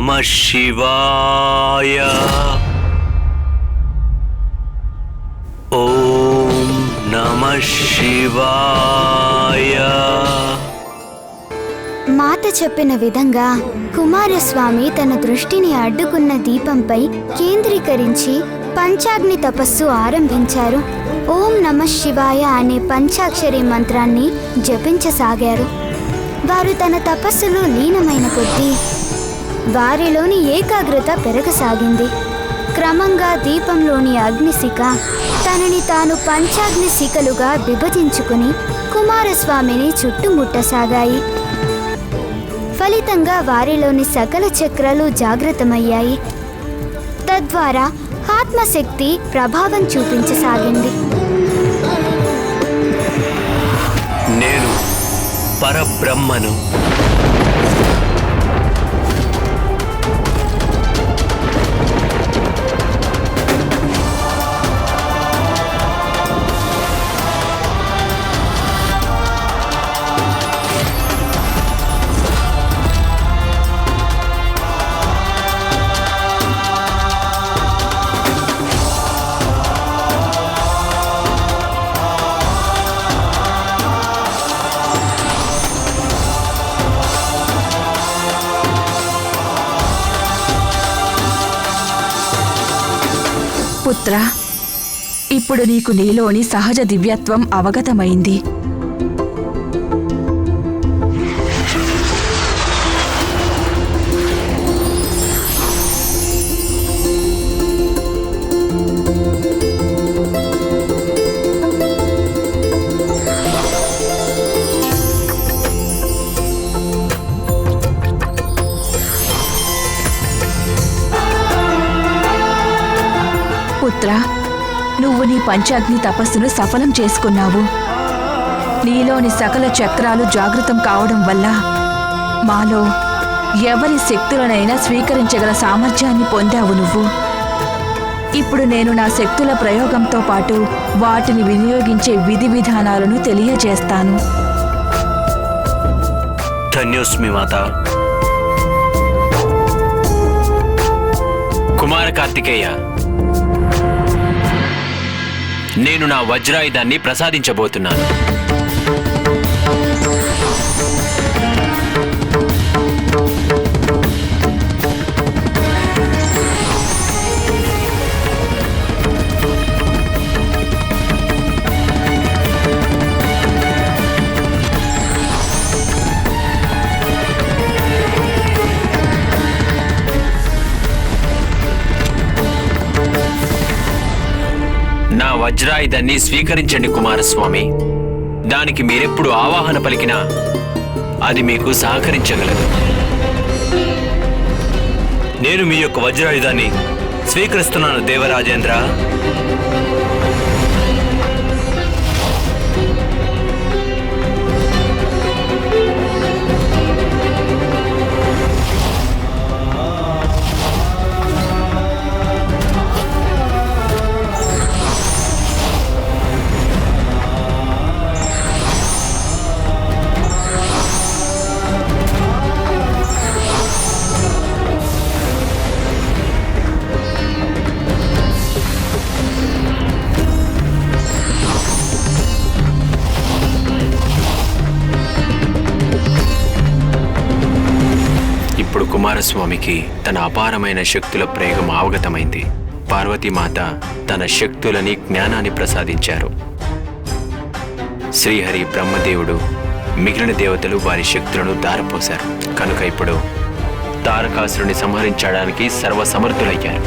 నమః శివాయ. ఓం నమః శివాయ. మాత చెప్పిన విధంగా కుమారస్వామి తన దృష్టిని అడ్డుకున్న దీపంపై కేంద్రీకరించి పంచాగ్ని తపస్సు ఆరంభించారు. ఓం నమః శివాయ అనే పంచాక్షరి మంత్రాన్ని జపించసాగారు. వారు తన తపస్సులో లీనమైన కొద్దీ వారిలోని ఏకాగ్రత పెరగసాగింది. క్రమంగా దీపంలోని అగ్నిశిఖ తనని తాను పంచాగ్ని శిఖలుగా విభజించుకుని కుమారస్వామిని చుట్టుముట్టసాగాయి. ఫలితంగా వారిలోని సకల చక్రాలు జాగృతమయ్యాయి. తద్వారా ఆత్మశక్తి ప్రభావం చూపించసాగింది. నేను పరబ్రహ్మను. పుత్ర, ఇప్పుడు నీకు నీలోని సహజ దివ్యత్వం అవగతమైంది. పుత్ర, నువ్వు నీ పంచాగ్ని తపస్సును సఫలం చేసుకున్నావు. నీలోని సకల చక్రాలు జాగృతం కావడం వల్ల మాలో ఎవరి శక్తులనైనా స్వీకరించగల సామర్థ్యాన్ని పొందావు నువ్వు. ఇప్పుడు నేను నా శక్తుల ప్రయోగంతో పాటు వాటిని వినియోగించే విధి విధానాలను తెలియజేస్తాను. ధన్యోస్మి మాత. కుమార కార్తికేయ, నేను నా వజ్రాయుధాన్ని ప్రసాదించబోతున్నాను. నా వజ్రాయుధాన్ని స్వీకరించండి కుమారస్వామి. దానికి మీరెప్పుడు ఆవాహన పలికినా అది మీకు సహకరించగలదు. నేను మీ యొక్క వజ్రాయుధాన్ని స్వీకరిస్తున్నాను దేవరాజేంద్ర. ఇప్పుడు కుమారస్వామికి తన అపారమైన శక్తుల ప్రయోగం అవగతమైంది. పార్వతీమాత తన శక్తులని, జ్ఞానాన్ని ప్రసాదించారు. శ్రీహరి, బ్రహ్మదేవుడు, మిగిలిన దేవతలు వారి శక్తులను దారపోశారు. కనుక ఇప్పుడు తారకాసురుని సంహరించడానికి సర్వసమర్థులయ్యారు.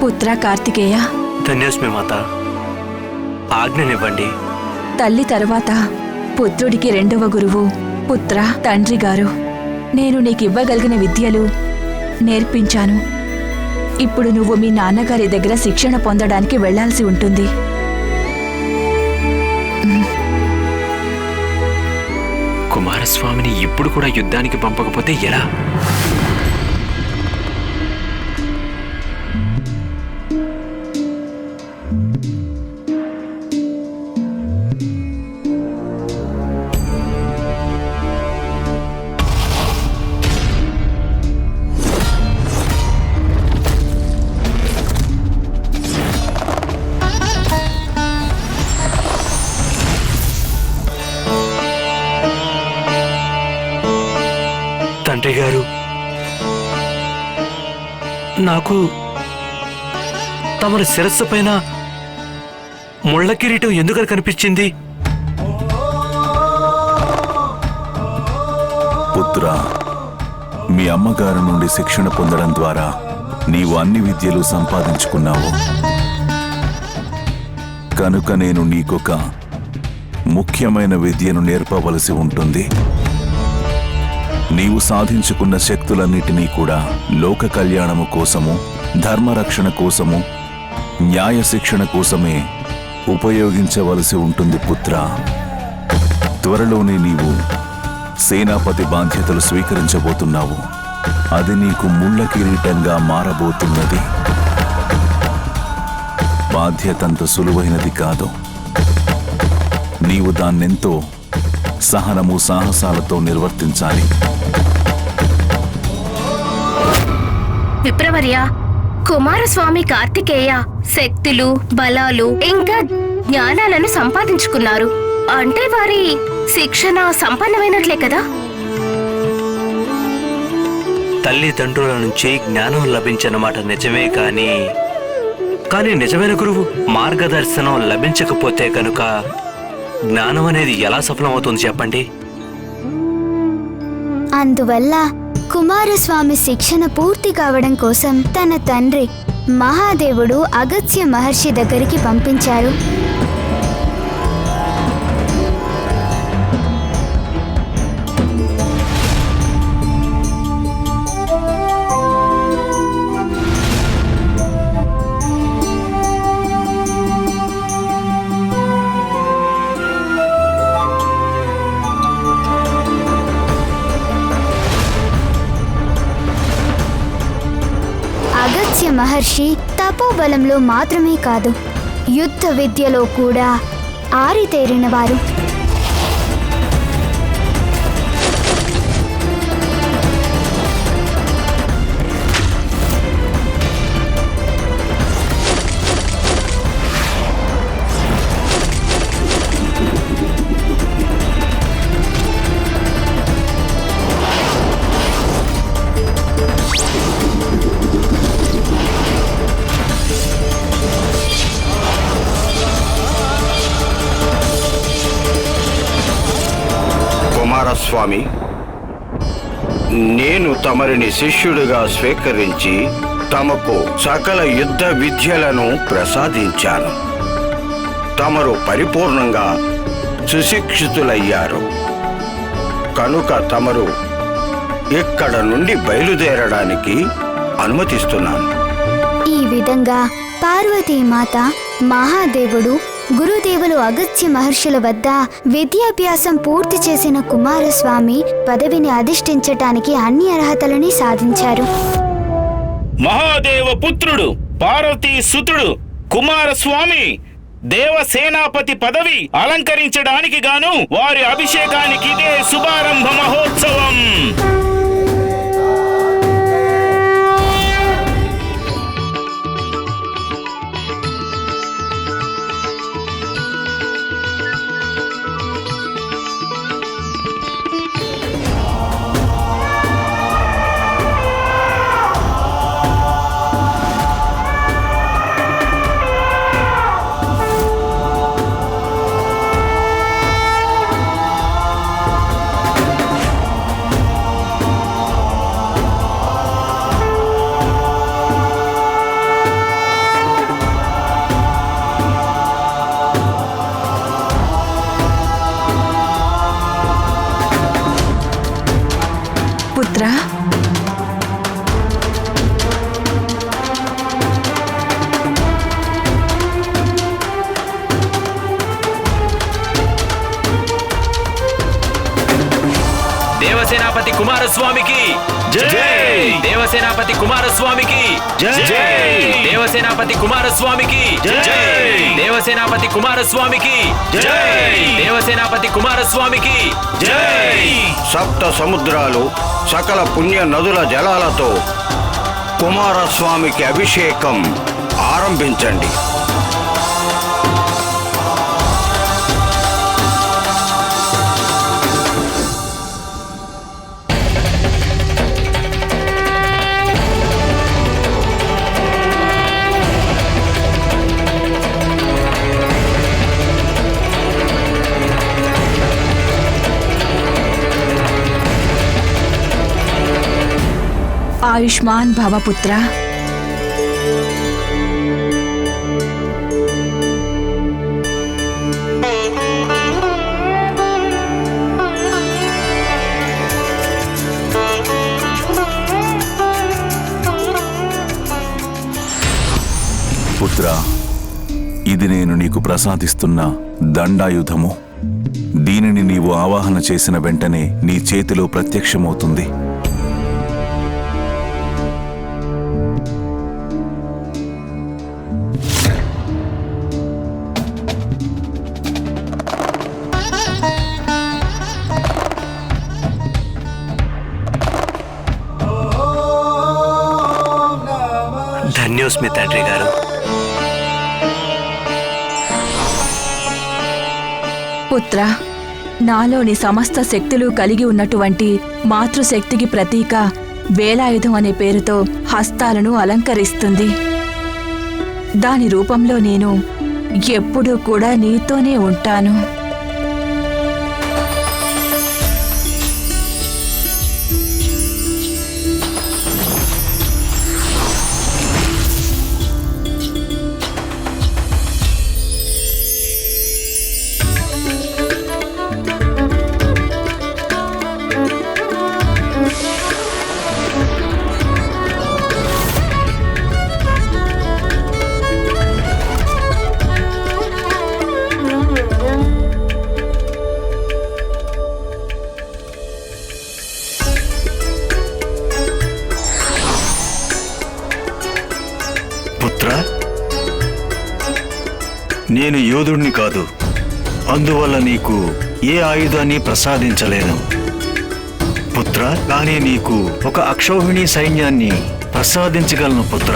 పుత్ర కార్తికేయ, ధన్యోస్మి మాత. ఆజ్ఞనివ్వండి. తల్లి తర్వాత పుత్రుడికి రెండవ గురువు పుత్ర, తండ్రి గారు. నేను నీకివ్వగలిగిన విద్యలు నేర్పించాను. ఇప్పుడు నువ్వు మీ నాన్నగారి దగ్గర శిక్షణ పొందడానికి వెళ్లాల్సి ఉంటుంది. కుమారస్వామిని ఇప్పుడు కూడా యుద్ధానికి పంపకపోతే ఎలా? తండ్రి గారు, నాకు తమరి శిరస్సు పైన ముళ్ళ కిరీటం ఎందుకని కనిపించింది? పుత్రా, మీ అమ్మగారి నుండి శిక్షణ పొందడం ద్వారా నీవు అన్ని విద్యలు సంపాదించుకున్నావు. కనుక నేను నీకొక ముఖ్యమైన విద్యను నేర్పవలసి ఉంటుంది. నీవు సాధించుకున్న శక్తులన్నిటినీ కూడా లోక కళ్యాణము కోసము, ధర్మరక్షణ కోసము, న్యాయ శిక్షణ కోసమే ఉపయోగించవలసి ఉంటుంది పుత్రా. త్వరలోనే నీవు సేనాపతి బాధ్యతలు స్వీకరించబోతున్నావు. అది నీకు ముళ్ళ కిరీటంగా మారబోతున్నది. బాధ్యతంత సులువైనది కాదు. నీవు దాన్నెంతో సహనము సాహసాలతో నిర్వర్తించాలి. విప్రవర్య, కుమారస్వామి కార్తికేయ శక్తులు, బలాలు ఇంకా జ్ఞానాలను సంపాదించుకున్నారు. అంటే వారి శిక్షణ సంపన్నమైనట్లే కదా? తల్లిదండ్రుల నుంచి జ్ఞానం లభించనమాట నిజమే, కానీ నిజమైన గురువు మార్గదర్శనం లభించకపోతే కనుక జ్ఞానం అనేది ఎలా సఫలమవుతుంది చెప్పండి? అందువల్ల కుమారస్వామి శిక్షణ పూర్తి కావడం కోసం తన తండ్రి మహాదేవుడు అగస్త్య మహర్షి దగ్గరికి పంపించారు. అగస్త్య మహర్షి తపోబలంలో మాత్రమే కాదు, యుద్ధ విద్యలో కూడా ఆరితేరినవారు. కుమారస్వామి, నేను తమరిని శిష్యుడిగా స్వీకరించి తమకు సకల యుద్ధ విద్యలను ప్రసాదించాను. తమరు పరిపూర్ణంగా సుశిక్షితులయ్యారు. కనుక తమరు ఇక్కడ నుండి బయలుదేరడానికి అనుమతిస్తున్నాను. ఈ విధంగా పార్వతీమాత, మహాదేవుడు, గురుదేవులు అగస్త్య మహర్షుల వద్ద విద్యాభ్యాసం పూర్తి చేసిన కుమారస్వామి పదవిని అధిష్ఠించటానికి అన్ని అర్హతలని సాధించారు. మహాదేవ పుత్రుడు, పార్వతీ సుతుడు కుమారస్వామి దేవసేనాపతి పదవి అలంకరించడానికి గాను వారి అభిషేకానికి ఇదే శుభారంభ మహోత్సవం. పుత్రా, దేవసేనాపతి కుమారస్వామికి జై! దేవసేనాపతి కుమారస్వామికి జై! దేవసేనాపతి కుమారస్వామికి జై! దేవసేనాపతి కుమారస్వామికి జై! దేవసేనాపతి కుమారస్వామికి జై! సప్త సముద్రాలు సకల పుణ్య నదుల జలాలతో కుమారస్వామికి అభిషేకం ఆరంభించండి. ఆయుష్మాన్ భవ పుత్ర. పుత్ర, ఇది నేను నీకు ప్రసాదిస్తున్న దండాయుధము. దీనిని నీవు ఆవాహన చేసిన వెంటనే నీ చేతిలో ప్రత్యక్షమవుతుంది. ధన్యోస్మి తండ్రి గారు. పుత్ర, నాలోని సమస్త శక్తులు కలిగి ఉన్నటువంటి మాతృశక్తికి ప్రతీక వేలాయుధం అనే పేరుతో హస్తాలను అలంకరిస్తుంది. దాని రూపంలో నేను ఎప్పుడూ కూడా నీతోనే ఉంటాను. పుత్ర, నేను యోధుడిని కాదు, అందువల్ల నీకు ఏ ఆయుధాన్ని ప్రసాదించలేను పుత్ర. కానీ నీకు ఒక అక్షౌహిణి సైన్యాన్ని ప్రసాదించగలను పుత్ర.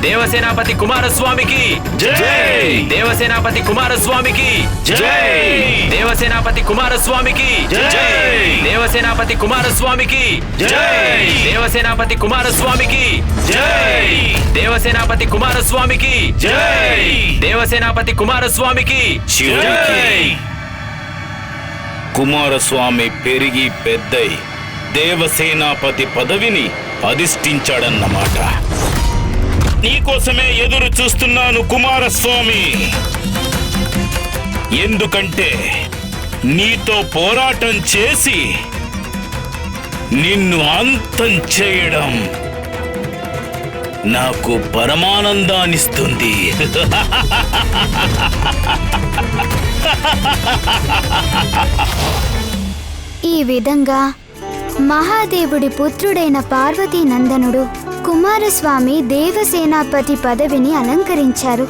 దేవసేనాపతి కుమారస్వామికి జై! దేవసేనాపతి కుమారస్వామికి జై! దేవసేనాపతి కుమారస్వామికి జై! దేవసేనాపతి కుమారస్వామికి జై! దేవసేనాపతి కుమారస్వామికి జై! దేవసేనాపతి కుమారస్వామికి జై! దేవసేనాపతి కుమారస్వామికి జై! కుమారస్వామి పెరిగి పెద్దై దేవసేనాపతి పదవిని అధిష్ఠించాడన్నమాట. నీకోసమే ఎదురు చూస్తున్నాను కుమారస్వామి. ఎందుకంటే నీతో పోరాటం చేసి నిన్ను అంతం చేయడం నాకు పరమానందాన్నిస్తుంది. ఈ విధంగా మహాదేవుడి పుత్రుడైన పార్వతీనందనుడు కుమారస్వామి దేవసేనాపతి పదవిని అలంకరించారు.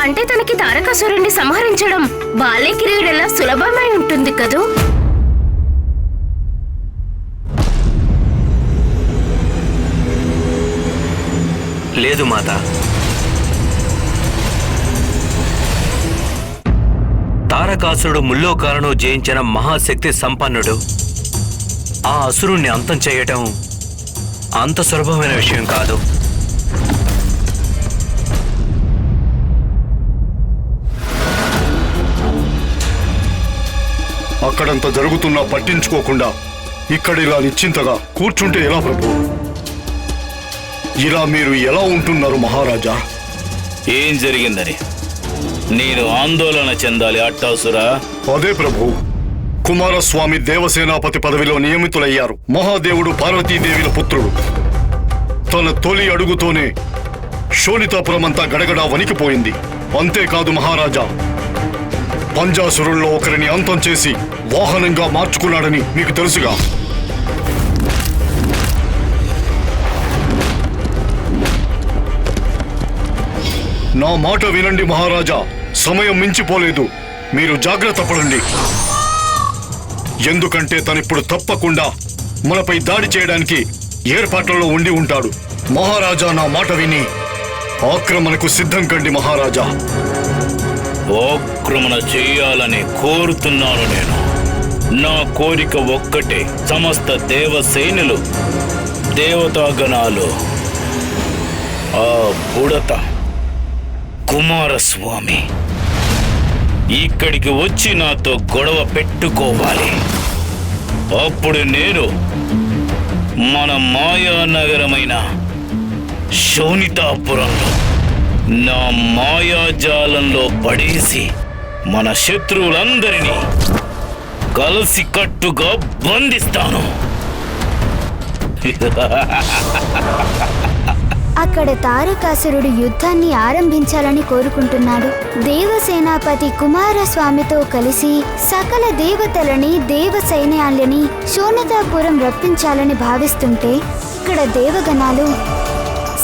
అంటే తనకి తారకాసురుణ్ణి సంహరించడం బాల్యకిరీడలా సులభమై ఉంటుంది కదూ. లేదు మాత. తారకాసురుడు ముల్లోకాలను జయించిన మహాశక్తి సంపన్నుడు. ఆ అసురుణ్ణి అంతం చేయటం అంత సులభమైన విషయం కాదు. అక్కడంత జరుగుతున్నా పట్టించుకోకుండా ఇక్కడ ఇలా నిశ్చింతగా కూర్చుంటే ఎలా ప్రభు? ఇలా మీరు ఎలా ఉంటున్నారు మహారాజా? ఏం జరిగిందని నేను ఆందోళన చెందాలి అట్టాసురా? అదే ప్రభు, కుమారస్వామి దేవసేనాపతి పదవిలో నియమితులయ్యారు. మహాదేవుడు పార్వతీదేవిల పుత్రుడు. తన తొలి అడుగుతోనే శోణితాపురం అంతా గడగడా వణికిపోయింది. అంతేకాదు మహారాజా, పంజాసురుల్లో ఒకరిని అంతం చేసి వాహనంగా మార్చుకున్నాడని మీకు తెలుసుగా. నా మాట వినండి మహారాజా, సమయం మించిపోలేదు. మీరు జాగ్రత్త పడండి. ఎందుకంటే తనిప్పుడు తప్పకుండా మనపై దాడి చేయడానికి ఏర్పాట్లలో ఉండి ఉంటాడు. మహారాజా, నా మాట విని ఆక్రమణకు సిద్ధం కండి మహారాజా. ఆక్రమణ చేయాలని కోరుతున్నాను నేను. నా కోరిక ఒక్కటే, సమస్త దేవసేనులు, దేవతాగణాలు, ఆ బుడత కుమారస్వామి ఇక్కడికి వచ్చి నాతో గొడవ పెట్టుకోవాలి. అప్పుడు నేను మన మాయానగరమైన శోణితాపురంలో నా మాయాజాలంలో పడేసి మన శత్రువులందరినీ కలిసికట్టుగా బంధిస్తాను. అక్కడ తారకాసురుడు యుద్ధాన్ని ఆరంభించాలని కోరుకుంటున్నాడు. దేవసేనాపతి కుమారస్వామితో కలిసి సకల దేవతలని, దేవ సైన్యాలని శోణితాపురం రప్పించాలని భావిస్తుంటే ఇక్కడ దేవగణాలు,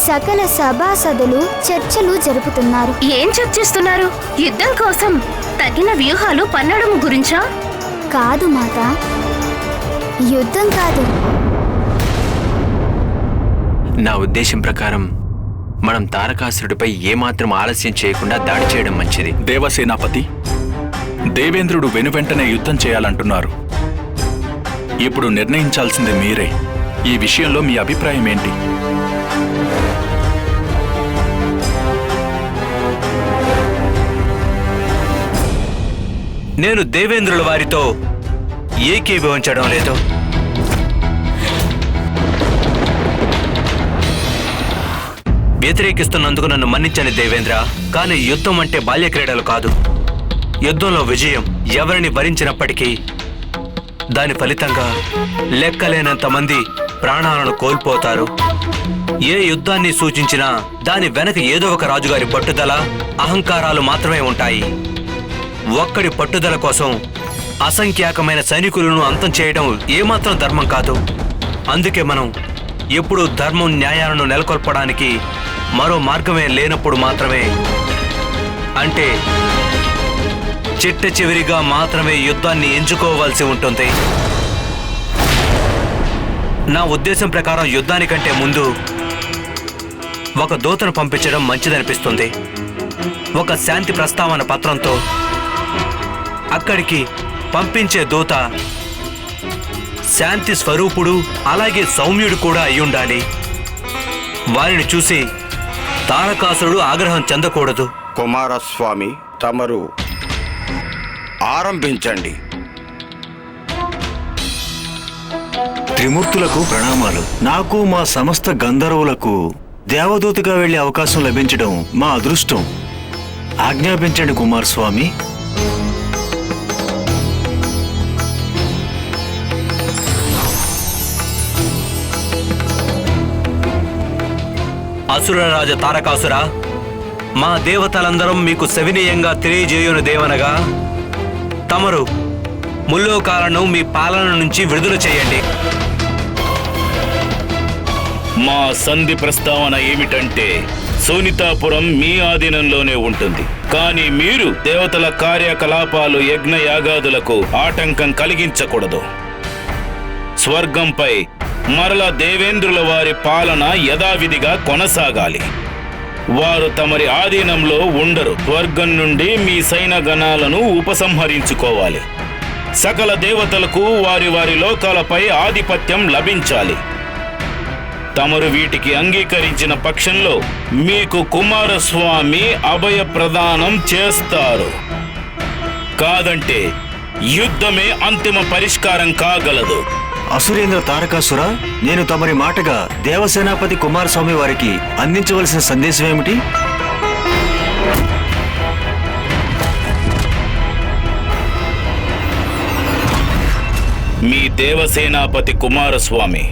సకల సభాసదులు చర్చలు జరుపుతున్నారు. ఏం చర్చిస్తున్నారు? యుద్ధం కోసం తగిన వ్యూహాలు పన్నడం గురించా? కాదు మాత, యుద్ధం కాదు. నా ఉద్దేశం ప్రకారం మనం తారకాసురుడిపై ఏమాత్రం ఆలస్యం చేయకుండా దాడి చేయడం మంచిది. దేవసేనాపతి, దేవేంద్రుడు వెనువెంటనే యుద్ధం చేయాలంటున్నారు. ఇప్పుడు నిర్ణయించాల్సింది మీరే. ఈ విషయంలో మీ అభిప్రాయం ఏంటి? నేను దేవేంద్రుల వారితో ఏకీభవించడం లేదు. వ్యతిరేకిస్తున్నందుకు నన్ను మన్నించని దేవేంద్ర, కానీ యుద్ధం అంటే బాల్య క్రీడలు కాదు. యుద్ధంలో విజయం ఎవరిని వరించినప్పటికీ దాని ఫలితంగా లెక్కలేనంత మంది ప్రాణాలను కోల్పోతారు. ఏ యుద్ధాన్ని సూచించినా దాని వెనక ఏదో ఒక రాజుగారి పట్టుదల, అహంకారాలు మాత్రమే ఉంటాయి. ఒక్కడి పట్టుదల కోసం అసంఖ్యాకమైన సైనికులను అంతం చేయడం ఏమాత్రం ధర్మం కాదు. అందుకే మనం ఎప్పుడూ ధర్మం, న్యాయాలను నెలకొల్పడానికి మరో మార్గమే లేనప్పుడు మాత్రమే, అంటే చిట్ట చివరిగా మాత్రమే యుద్ధాన్ని ఎంచుకోవాల్సి ఉంటుంది. నా ఉద్దేశం ప్రకారం యుద్ధానికంటే ముందు ఒక దూతను పంపించడం మంచిదనిపిస్తుంది. ఒక శాంతి ప్రస్తావన పత్రంతో. అక్కడికి పంపించే దూత శాంతి స్వరూపుడు, అలాగే సౌమ్యుడు కూడా అయ్యుండాలి. వారిని చూసి తారకాసురుడు ఆగ్రహం చెందకూడదు. కుమారస్వామి, తమరు ఆరంభించండి. త్రిమూర్తులకు ప్రణామాలు. నాకు మా సమస్త గంధర్వులకు దేవదూతగా వెళ్లే అవకాశం లభించడం మా అదృష్టం. ఆజ్ఞాపించండి కుమారస్వామి. అసురరాజ తారకాసుర, మా దేవతలందరం మీకు సవినీయంగా తెలియజేయును దేవనగా, తమరు ముల్లోకాలను మీ పాలన నుంచి విడుదల చేయండి. మా సంధి ప్రస్తావన ఏమిటంటే, శోణితాపురం మీ ఆధీనంలోనే ఉంటుంది. కానీ మీరు దేవతల కార్యకలాపాలు, యజ్ఞ యాగాదులకు ఆటంకం కలిగించకూడదు. స్వర్గంపై మరల దేవేంద్రుల వారి పాలన యథావిధిగా కొనసాగాలి. వారు తమరి ఆధీనంలో ఉండరు. స్వర్గం నుండి మీ సైన్యగణాలను ఉపసంహరించుకోవాలి. సకల దేవతలకు వారి వారి లోకాలపై ఆధిపత్యం లభించాలి. తమరు వీటికి అంగీకరించిన పక్షంలో మీకు కుమారస్వామి అభయ ప్రదానం చేస్తారు. కాదంటే యుద్ధమే అంతిమ పరిష్కారం కాగలదు. అసురేంద్ర తారకాసుర, నేను తమరి మాటగా దేవసేనాపతి కుమారస్వామి వారికి అందించవలసిన సందేశం ఏమిటి? మీ దేవసేనాపతి కుమారస్వామి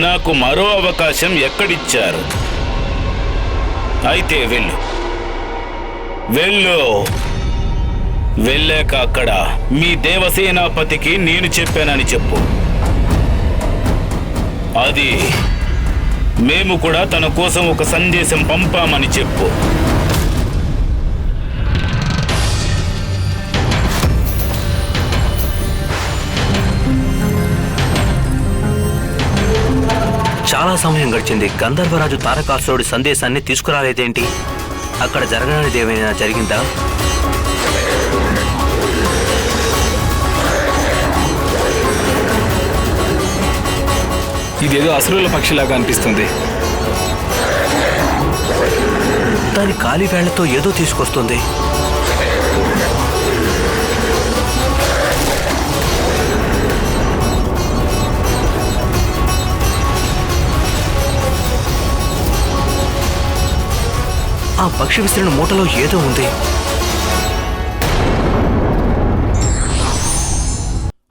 నాకు మరో అవకాశం ఎక్కడిచ్చారు. అయితే వెళ్ళు, వెళ్ళాక అక్కడ మీ దేవసేనాపతికి నేను చెప్పానని చెప్పు. అది మేము కూడా తన కోసం ఒక సందేశం పంపామని చెప్పు. చాలా సమయం గడిచింది. గంధర్వరాజు తారకాసురుడి సందేశాన్ని తీసుకురాలేదేంటి? అక్కడ జరగనిది ఏమైనా జరిగిందా? ఇదేదో అసురుల పక్షిలాగా అనిపిస్తుంది. దాని కాలి వేళ్లతో ఏదో తీసుకొస్తుంది. ఆ పక్షి విసిరిన మూటలో ఏదో ఉంది.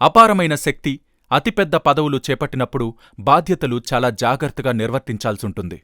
అపారమైన శక్తి, అతిపెద్ద పదవులు చేపట్టినప్పుడు బాధ్యతలు చాలా జాగ్రత్తగా నిర్వర్తించాల్సుంటుంది.